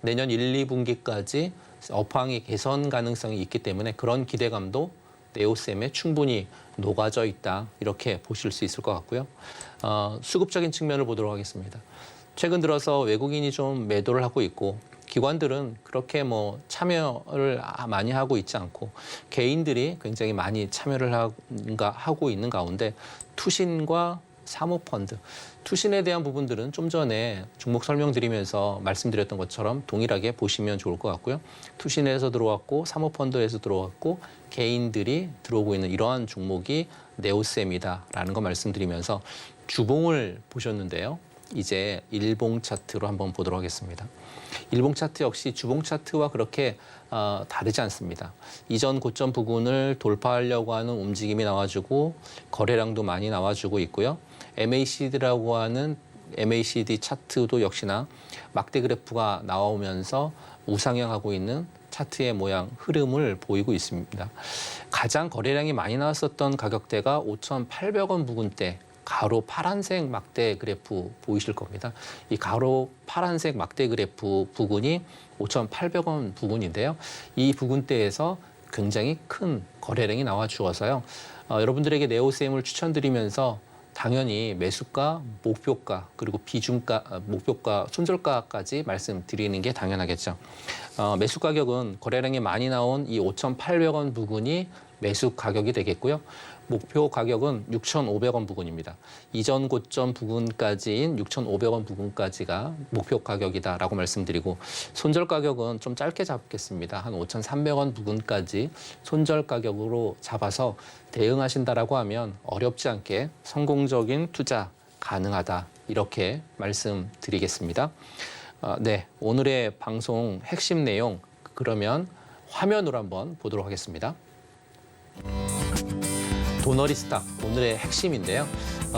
내년 1, 2분기까지 업황이 개선 가능성이 있기 때문에 그런 기대감도 네오셈에 충분히 녹아져 있다 이렇게 보실 수 있을 것 같고요. 수급적인 측면을 보도록 하겠습니다. 최근 들어서 외국인이 좀 매도를 하고 있고 기관들은 그렇게 참여를 많이 하고 있지 않고 개인들이 굉장히 많이 참여를 하고 있는 가운데 투신과 사모펀드, 투신에 대한 부분들은 좀 전에 종목 설명드리면서 말씀드렸던 것처럼 동일하게 보시면 좋을 것 같고요. 투신에서 들어왔고 사모펀드에서 들어왔고 개인들이 들어오고 있는 이러한 종목이 네오셈이다라는 거 말씀드리면서 주봉을 보셨는데요. 이제 일봉 차트로 한번 보도록 하겠습니다. 일봉 차트 역시 주봉 차트와 그렇게 다르지 않습니다. 이전 고점 부근을 돌파하려고 하는 움직임이 나와주고 거래량도 많이 나와주고 있고요. MACD라고 하는 MACD 차트도 역시나 막대 그래프가 나오면서 우상향하고 있는 차트의 모양, 흐름을 보이고 있습니다. 가장 거래량이 많이 나왔었던 가격대가 5,800원 부근대, 가로 파란색 막대 그래프 보이실 겁니다. 이 가로 파란색 막대 그래프 부근이 5,800원 부근인데요. 이 부근대에서 굉장히 큰 거래량이 나와 주어서요. 여러분들에게 네오셈을 추천드리면서 당연히 매수가, 목표가, 그리고 비중가, 목표가, 손절가까지 말씀드리는 게 당연하겠죠. 매수 가격은 거래량이 많이 나온 이 5,800원 부근이 매수 가격이 되겠고요. 목표 가격은 6,500원 부근입니다. 이전 고점 부근까지인 6,500원 부근까지가 목표 가격이다라고 말씀드리고 손절 가격은 좀 짧게 잡겠습니다. 한 5,300원 부근까지 손절 가격으로 잡아서 대응하신다라고 하면 어렵지 않게 성공적인 투자 가능하다 이렇게 말씀드리겠습니다. 네, 오늘의 방송 핵심 내용 그러면 화면으로 한번 보도록 하겠습니다. 도너리 스탁 오늘의 핵심인데요.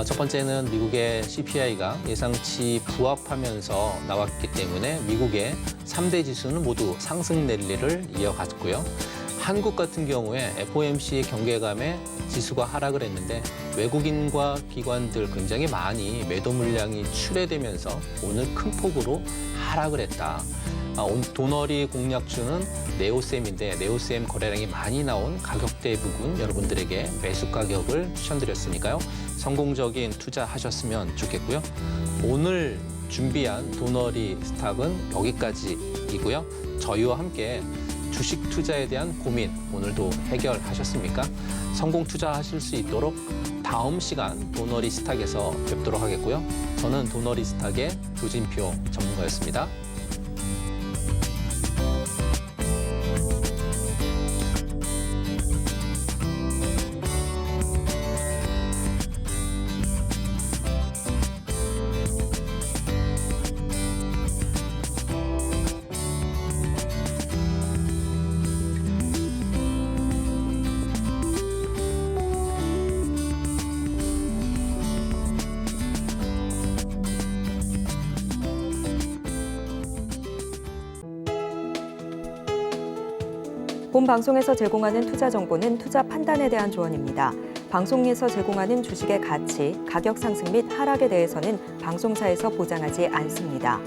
첫 번째는 미국의 CPI가 예상치 부합하면서 나왔기 때문에 미국의 3대 지수는 모두 상승 랠리를 이어갔고요. 한국 같은 경우에 FOMC 경계감에 지수가 하락을 했는데 외국인과 기관들 굉장히 많이 매도 물량이 출회되면서 오늘 큰 폭으로 하락을 했다. 도너리 공략주는 네오셈인데 네오셈 거래량이 많이 나온 가격대 부분 여러분들에게 매수 가격을 추천드렸으니까요. 성공적인 투자하셨으면 좋겠고요. 오늘 준비한 도너리 스탁은 여기까지이고요. 저희와 함께 주식 투자에 대한 고민 오늘도 해결하셨습니까? 성공 투자하실 수 있도록 다음 시간 도너리 스탁에서 뵙도록 하겠고요. 저는 도너리 스탁의 조진표 전문가였습니다. 본 방송에서 제공하는 투자 정보는 투자 판단에 대한 조언입니다. 방송에서 제공하는 주식의 가치, 가격 상승 및 하락에 대해서는 방송사에서 보장하지 않습니다.